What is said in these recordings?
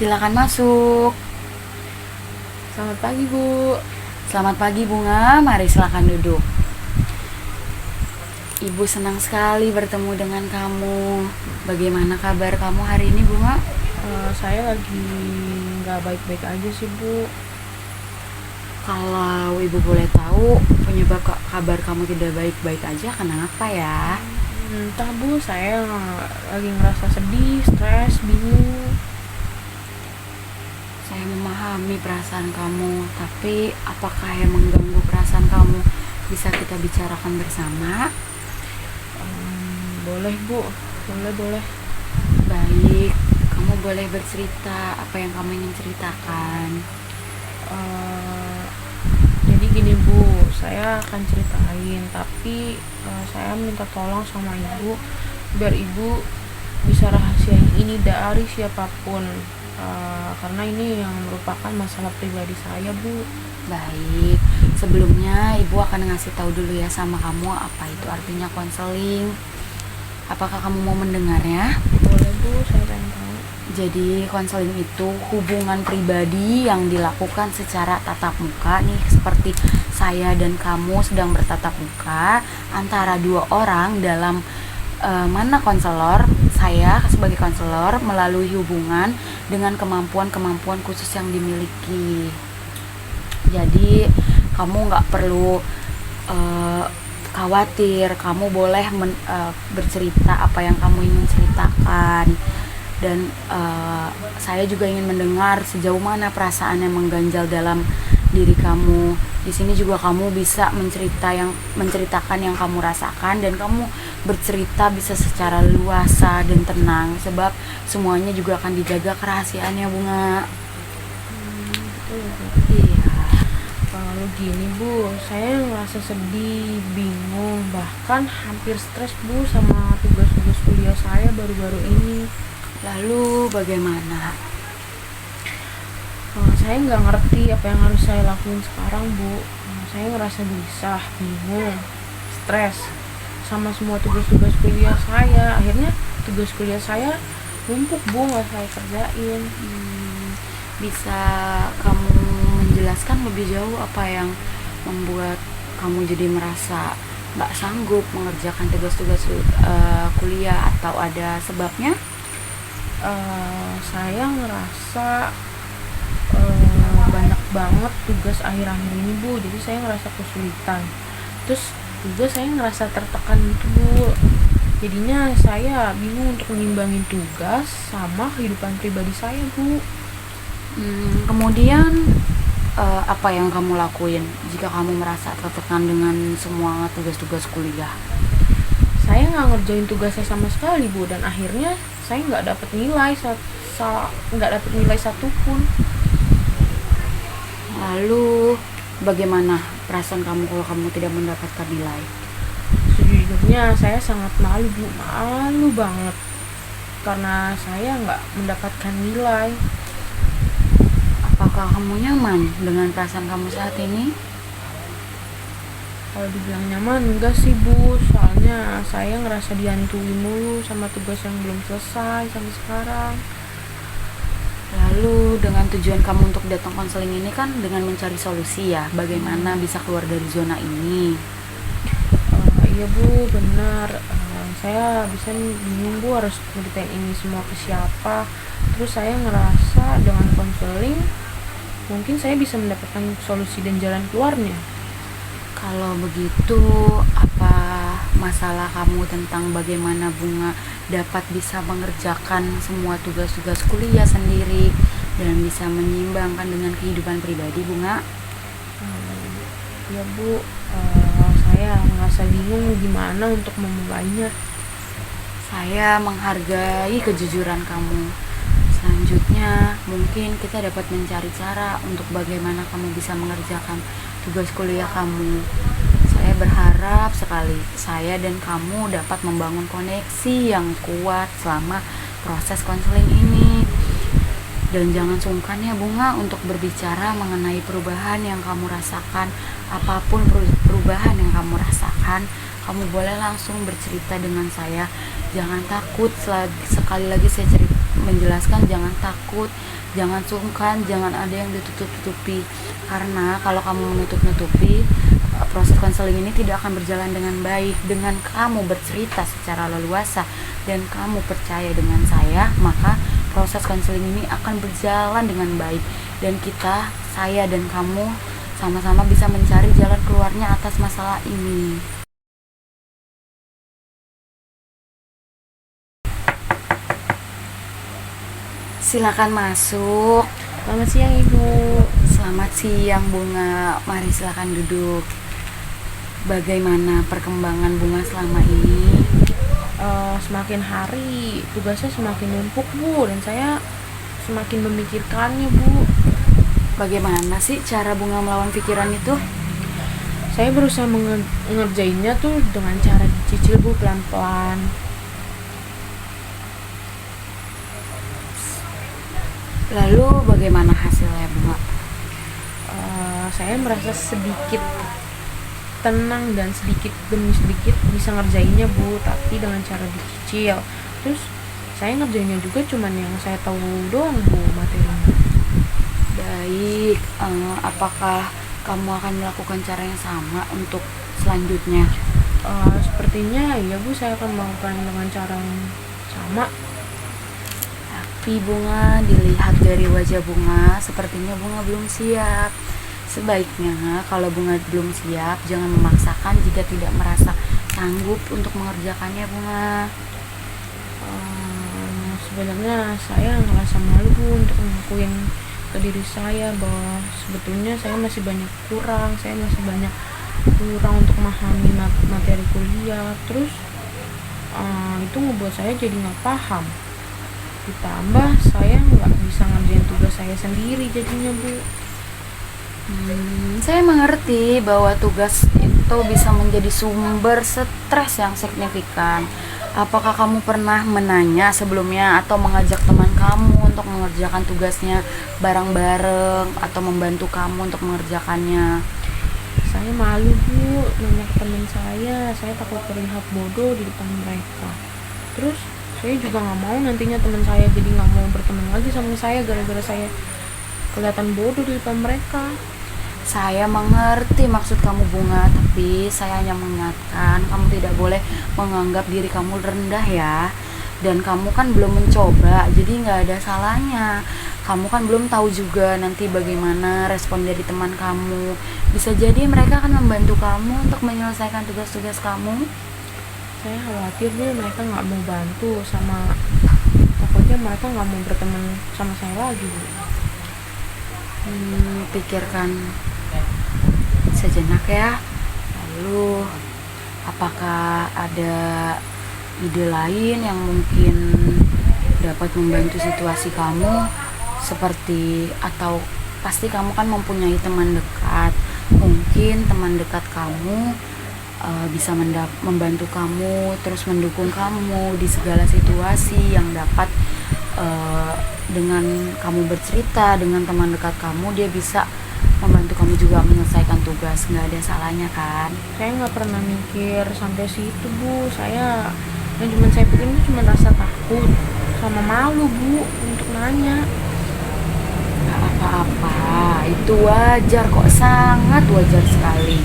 Silakan masuk. Selamat pagi, Bu. Selamat pagi Bunga, mari silakan duduk. Ibu senang sekali bertemu dengan kamu. Bagaimana kabar kamu hari ini Bunga? Saya lagi nggak baik-baik aja sih, Bu. Kalau ibu boleh tahu penyebab kabar kamu tidak baik-baik aja kenapa ya? Entah, Bu, saya lagi ngerasa sedih, stres, bingung. Saya memahami perasaan kamu, tapi apakah yang mengganggu perasaan kamu bisa kita bicarakan bersama? Boleh, Bu. Boleh. Baik, kamu boleh bercerita apa yang kamu ingin ceritakan. Eh, jadi gini, Bu, saya akan ceritain, tapi saya minta tolong sama Ibu biar Ibu bisa rahasiain ini dari siapapun. Karena ini yang merupakan masalah pribadi saya, Bu. Baik, sebelumnya ibu akan ngasih tahu dulu ya sama kamu apa itu artinya konseling. Apakah kamu mau mendengarnya? Boleh, Bu, saya pengen tahu. Jadi konseling itu hubungan pribadi yang dilakukan secara tatap muka nih, seperti saya dan kamu sedang bertatap muka antara dua orang dalam mana konselor, saya sebagai konselor melalui hubungan dengan kemampuan-kemampuan khusus yang dimiliki. Jadi kamu nggak perlu khawatir, kamu boleh bercerita apa yang kamu ingin ceritakan, dan saya juga ingin mendengar sejauh mana perasaan yang mengganjal dalam diri kamu. Di sini juga kamu bisa menceritakan yang kamu rasakan, dan kamu bercerita bisa secara luasa dan tenang, sebab semuanya juga akan dijaga kerahasiaannya, Bunga. Betul, Bu. Iya. Kalau gini, Bu, saya ngerasa sedih, bingung, bahkan hampir stres, Bu, sama tugas-tugas kuliah saya baru-baru ini. Lalu bagaimana? Saya nggak ngerti apa yang harus saya lakuin sekarang, Bu. Saya ngerasa gelisah, bingung, stres sama semua tugas-tugas kuliah saya. Akhirnya tugas kuliah saya numpuk, Bu, nggak saya kerjain. Bisa kamu menjelaskan lebih jauh apa yang membuat kamu jadi merasa nggak sanggup mengerjakan tugas-tugas kuliah, atau ada sebabnya? Saya ngerasa banyak banget tugas akhir-akhir ini, Bu, jadi saya ngerasa kesulitan. Terus juga saya ngerasa tertekan gitu, Bu, jadinya saya bingung untuk mengimbangin tugas sama kehidupan pribadi saya, Bu. Kemudian apa yang kamu lakuin jika kamu merasa tertekan dengan semua tugas-tugas kuliah? Saya nggak ngerjain tugasnya sama sekali, Bu, dan akhirnya saya nggak dapat nilai satupun. Lalu bagaimana perasaan kamu kalau kamu tidak mendapatkan nilai? Sejujurnya saya sangat malu, Bu, malu banget karena saya nggak mendapatkan nilai. Apakah kamu nyaman dengan perasaan kamu saat ini? Kalau dibilang nyaman enggak sih, Bu, soalnya saya ngerasa dihantui mulu sama tugas yang belum selesai sampai sekarang. Lalu dengan tujuan kamu untuk datang konseling ini kan dengan mencari solusi ya, bagaimana bisa keluar dari zona ini. Iya, Bu, benar. Saya bisa bingung, Bu, harus ceritain ini semua ke siapa. Terus saya ngerasa dengan konseling mungkin saya bisa mendapatkan solusi dan jalan keluarnya. Kalau begitu, apa masalah kamu tentang bagaimana Bunga dapat bisa mengerjakan semua tugas-tugas kuliah sendiri dan bisa menyeimbangkan dengan kehidupan pribadi, Bunga? Ya, Bu, saya ngerasa bingung gimana untuk memulainya. Saya menghargai kejujuran kamu. Selanjutnya, mungkin kita dapat mencari cara untuk bagaimana kamu bisa mengerjakan tugas kuliah kamu. Saya berharap sekali saya dan kamu dapat membangun koneksi yang kuat selama proses konseling ini. Dan jangan sungkan ya Bunga untuk berbicara mengenai perubahan yang kamu rasakan. Apapun perubahan yang kamu rasakan, kamu boleh langsung bercerita dengan saya. Jangan takut, sekali lagi saya menjelaskan, jangan takut, jangan sungkan, jangan ada yang ditutup-tutupi. Karena kalau kamu menutup-nutupi, proses konseling ini tidak akan berjalan dengan baik. Dengan kamu bercerita secara leluasa dan kamu percaya dengan saya, maka proses konseling ini akan berjalan dengan baik, dan saya dan kamu sama-sama bisa mencari jalan keluarnya atas masalah ini. Silakan masuk. Selamat siang Ibu. Selamat siang Bunga, mari silakan duduk. Bagaimana perkembangan Bunga selama ini? Semakin hari tugasnya semakin numpuk Bu, dan saya semakin memikirkannya Bu. Bagaimana sih cara Bunga melawan pikiran itu? Saya berusaha mengerjainnya tuh dengan cara dicicil Bu, pelan-pelan. Lalu bagaimana hasilnya Bunga? Saya merasa sedikit tenang dan sedikit demi sedikit bisa ngerjainnya Bu, tapi dengan cara dicicil. Terus saya ngerjainnya juga cuman yang saya tahu doang Bu, materinya. Baik, apakah kamu akan melakukan cara yang sama untuk selanjutnya? Sepertinya ya Bu, saya akan melakukan dengan cara yang sama. Tapi Bunga, dilihat dari wajah Bunga, sepertinya Bunga belum siap. Sebaiknya kalau Bunga belum siap, jangan memaksakan jika tidak merasa sanggup untuk mengerjakannya Bunga. Sebenarnya saya ngerasa malu Bu untuk ngakuin ke diri saya bahwa sebetulnya saya masih banyak kurang untuk memahami materi kuliah. Terus itu ngebuat saya jadi nggak paham. Ditambah saya nggak bisa ngerjain tugas saya sendiri jadinya Bu. Saya mengerti bahwa tugas itu bisa menjadi sumber stres yang signifikan. Apakah kamu pernah menanya sebelumnya atau mengajak teman kamu untuk mengerjakan tugasnya bareng-bareng atau membantu kamu untuk mengerjakannya? Saya malu Bu nanya ke teman saya takut terlihat bodoh di depan mereka. Terus saya juga nggak mau nantinya teman saya jadi nggak mau berteman lagi sama saya gara-gara saya kelihatan bodoh di depan mereka. Saya mengerti maksud kamu Bunga, tapi saya hanya mengingatkan kamu tidak boleh menganggap diri kamu rendah ya. Dan kamu kan belum mencoba, jadi nggak ada salahnya. Kamu kan belum tahu juga nanti bagaimana respon dari teman kamu. Bisa jadi mereka akan membantu kamu untuk menyelesaikan tugas-tugas kamu. Saya khawatir deh mereka nggak mau bantu, sama takutnya mereka nggak mau berteman sama saya lagi. Pikirkan sejenak ya. Lalu apakah ada ide lain yang mungkin dapat membantu situasi kamu, seperti atau pasti kamu kan mempunyai teman dekat, mungkin teman dekat kamu bisa membantu kamu, terus mendukung kamu di segala situasi yang dapat dengan kamu bercerita dengan teman dekat kamu, dia bisa membantu kamu juga menyelesaikan tugas. Nggak ada salahnya kan? Saya nggak pernah mikir sampai situ Bu. Yang cuma saya pikir itu cuma rasa takut sama malu Bu untuk nanya. Nggak apa-apa, itu wajar kok, sangat wajar sekali.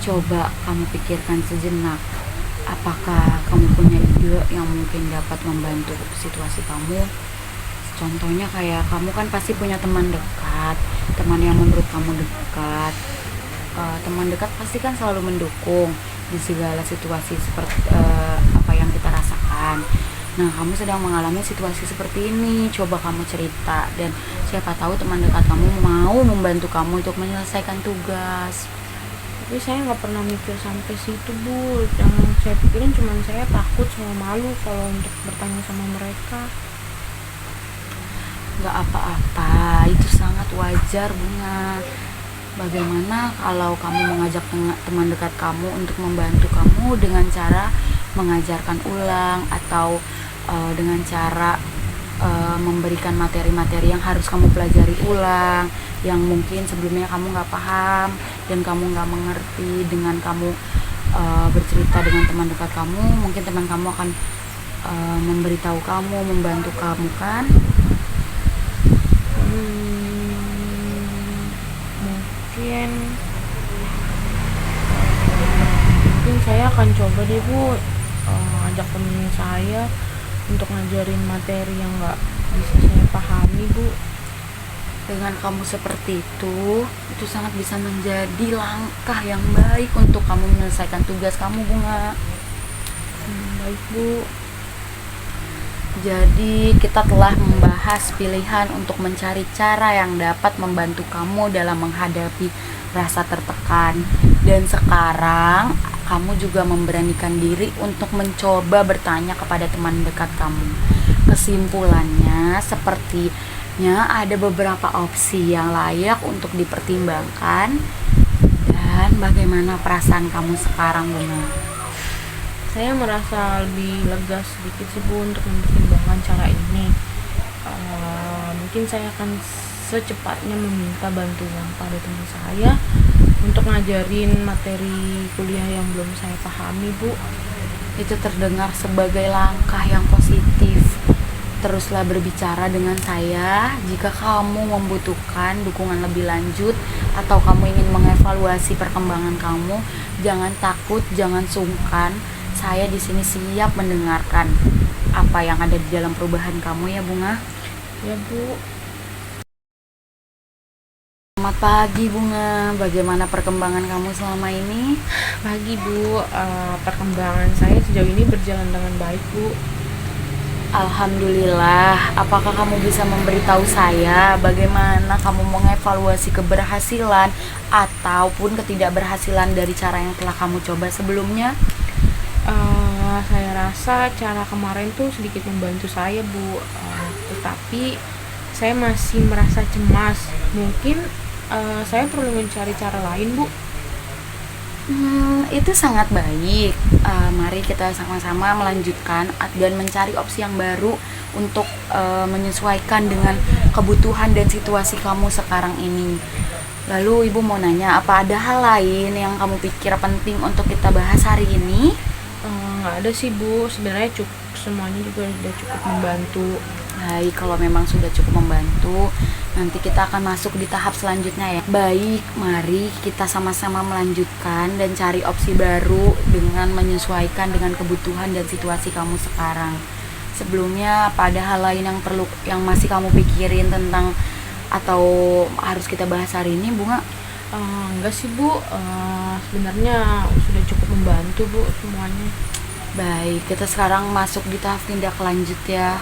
Coba kamu pikirkan sejenak, apakah kamu punya ide yang mungkin dapat membantu situasi kamu? Contohnya kayak kamu kan pasti punya teman dekat, teman yang menurut kamu dekat. Teman dekat pasti kan selalu mendukung di segala situasi seperti apa yang kita rasakan. Nah, kamu sedang mengalami situasi seperti ini, coba kamu cerita, dan siapa tahu teman dekat kamu mau membantu kamu untuk menyelesaikan tugas. Tapi saya nggak pernah mikir sampai situ Bu. Yang saya pikirin cuma saya takut sama malu kalau untuk bertanya sama mereka. Nggak apa-apa, itu sangat wajar Bunga. Bagaimana kalau kamu mengajak teman dekat kamu untuk membantu kamu dengan cara mengajarkan ulang atau dengan cara memberikan materi-materi yang harus kamu pelajari ulang, yang mungkin sebelumnya kamu nggak paham dan kamu nggak mengerti. Dengan kamu bercerita dengan teman dekat kamu, mungkin teman kamu akan memberitahu kamu, membantu kamu kan. Mungkin mungkin saya akan coba deh Bu, ajak temen saya untuk ngajarin materi yang nggak bisa saya pahami Bu. Dengan kamu seperti itu sangat bisa menjadi langkah yang baik untuk kamu menyelesaikan tugas kamu, Bunga. Baik Bu. Jadi kita telah membahas pilihan untuk mencari cara yang dapat membantu kamu dalam menghadapi rasa tertekan. Dan sekarang kamu juga memberanikan diri untuk mencoba bertanya kepada teman dekat kamu. Kesimpulannya, sepertinya ada beberapa opsi yang layak untuk dipertimbangkan. Dan bagaimana perasaan kamu sekarang, Bunga? Saya merasa lebih lega sedikit sih Bu untuk mempertimbangkan cara ini. Mungkin saya akan secepatnya meminta bantuan pada teman saya untuk ngajarin materi kuliah yang belum saya pahami Bu. Itu terdengar sebagai langkah yang positif. Teruslah berbicara dengan saya jika kamu membutuhkan dukungan lebih lanjut atau kamu ingin mengevaluasi perkembangan kamu. Jangan takut, jangan sungkan. Saya di sini siap mendengarkan apa yang ada di dalam perubahan kamu ya, Bunga. Ya Bu. Selamat pagi, Bunga. Bagaimana perkembangan kamu selama ini? Pagi Bu, perkembangan saya sejauh ini berjalan dengan baik Bu. Alhamdulillah. Apakah kamu bisa memberitahu saya bagaimana kamu mengevaluasi keberhasilan ataupun ketidakberhasilan dari cara yang telah kamu coba sebelumnya? Saya rasa cara kemarin tuh sedikit membantu saya Bu, tetapi saya masih merasa cemas. Mungkin saya perlu mencari cara lain Bu. Itu sangat baik. Mari kita sama-sama melanjutkan dan mencari opsi yang baru untuk menyesuaikan dengan kebutuhan dan situasi kamu sekarang ini. Lalu Ibu mau nanya, apa ada hal lain yang kamu pikir penting untuk kita bahas hari ini? Nggak ada sih Bu, sebenarnya semuanya juga sudah cukup membantu. Baik, kalau memang sudah cukup membantu, nanti kita akan masuk di tahap selanjutnya ya. Baik, mari kita sama-sama melanjutkan dan cari opsi baru dengan menyesuaikan dengan kebutuhan dan situasi kamu sekarang. Sebelumnya, apa ada hal lain yang masih kamu pikirin tentang atau harus kita bahas hari ini, Bunga? Enggak sih Bu, sebenarnya sudah cukup membantu Bu semuanya. Baik, kita sekarang masuk di tahap tindak lanjut ya.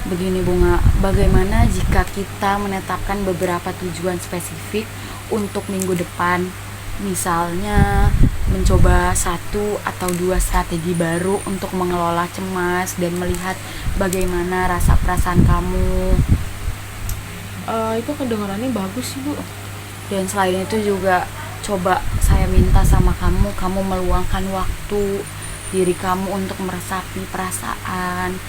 Begini Bunga, bagaimana jika kita menetapkan beberapa tujuan spesifik untuk minggu depan? Misalnya mencoba 1 atau 2 strategi baru untuk mengelola cemas dan melihat bagaimana rasa perasaan kamu. Itu kedengarannya bagus sih Bu. Dan selain itu juga coba saya minta sama kamu meluangkan waktu diri kamu untuk meresapi perasaan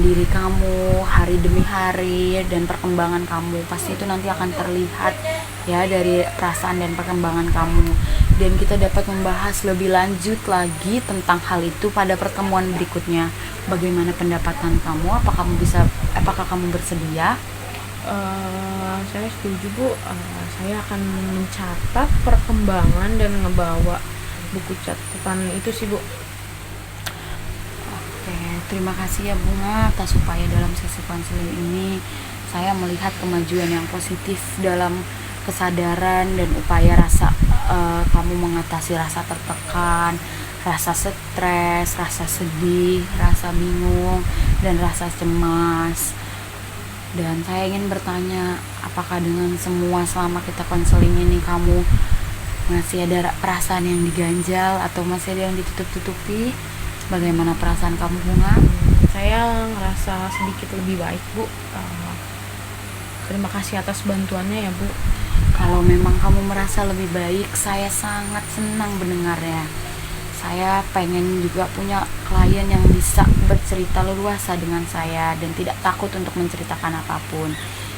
diri kamu hari demi hari dan perkembangan kamu. Pasti itu nanti akan terlihat ya dari perasaan dan perkembangan kamu. Dan kita dapat membahas lebih lanjut lagi tentang hal itu pada pertemuan berikutnya. Bagaimana pendapatan kamu? Apakah kamu bersedia? Saya setuju Bu. Saya akan mencatat perkembangan dan ngebawa buku catatan itu sih Bu. Oke, terima kasih ya Bunga atas upaya dalam sesi konseling ini. Saya melihat kemajuan yang positif dalam kesadaran dan upaya kamu mengatasi rasa tertekan, rasa stres, rasa sedih, rasa bingung, dan rasa cemas. Dan saya ingin bertanya, apakah dengan semua selama kita konseling ini kamu masih ada perasaan yang diganjal atau masih ada yang ditutup-tutupi? Bagaimana perasaan kamu Bunga? Saya ngerasa sedikit lebih baik Bu. Terima kasih atas bantuannya ya Bu. Kalau memang kamu merasa lebih baik, saya sangat senang mendengarnya. Saya pengen juga punya klien yang bisa bercerita leluasa dengan saya dan tidak takut untuk menceritakan apapun.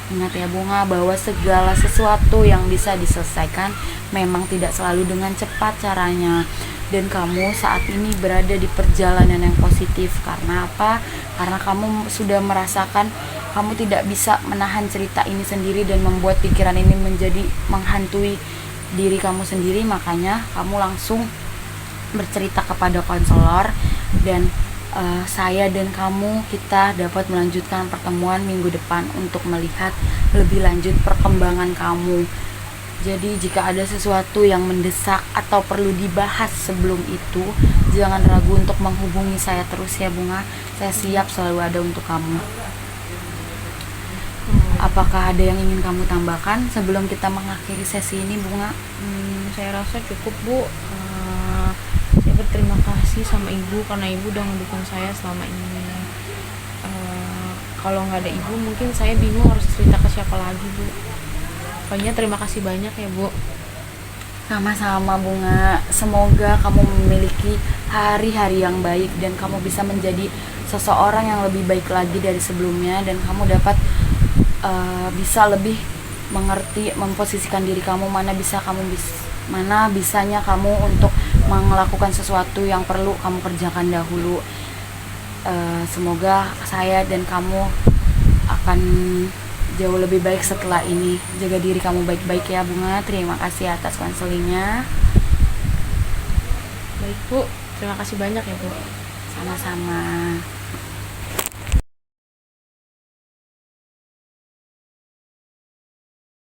Ingat ya Bunga, bahwa segala sesuatu yang bisa diselesaikan memang tidak selalu dengan cepat caranya. Dan kamu saat ini berada di perjalanan yang positif. Karena apa? Karena kamu sudah merasakan kamu tidak bisa menahan cerita ini sendiri dan membuat pikiran ini menjadi menghantui diri kamu sendiri. Makanya kamu langsung bercerita kepada konselor, dan saya dan kamu kita dapat melanjutkan pertemuan minggu depan untuk melihat lebih lanjut perkembangan kamu. Jadi jika ada sesuatu yang mendesak atau perlu dibahas sebelum itu, jangan ragu untuk menghubungi saya terus ya Bunga. Saya siap selalu ada untuk kamu. Apakah ada yang ingin kamu tambahkan sebelum kita mengakhiri sesi ini Bunga? Saya rasa cukup Bu. Saya berterima kasih sama ibu karena ibu udah mendukung saya selama ini. Kalau nggak ada ibu mungkin saya bingung harus cerita ke siapa lagi Bu. Pokoknya terima kasih banyak ya Bu. Sama-sama Bunga, semoga kamu memiliki hari-hari yang baik dan kamu bisa menjadi seseorang yang lebih baik lagi dari sebelumnya, dan kamu dapat bisa lebih mengerti, memposisikan diri kamu mana bisanya kamu untuk melakukan sesuatu yang perlu kamu kerjakan dahulu. Semoga saya dan kamu akan jauh lebih baik setelah ini. Jaga diri kamu baik-baik ya Bunga. Terima kasih atas konselingnya. Baik Bu, terima kasih banyak ya Bu. Sama-sama.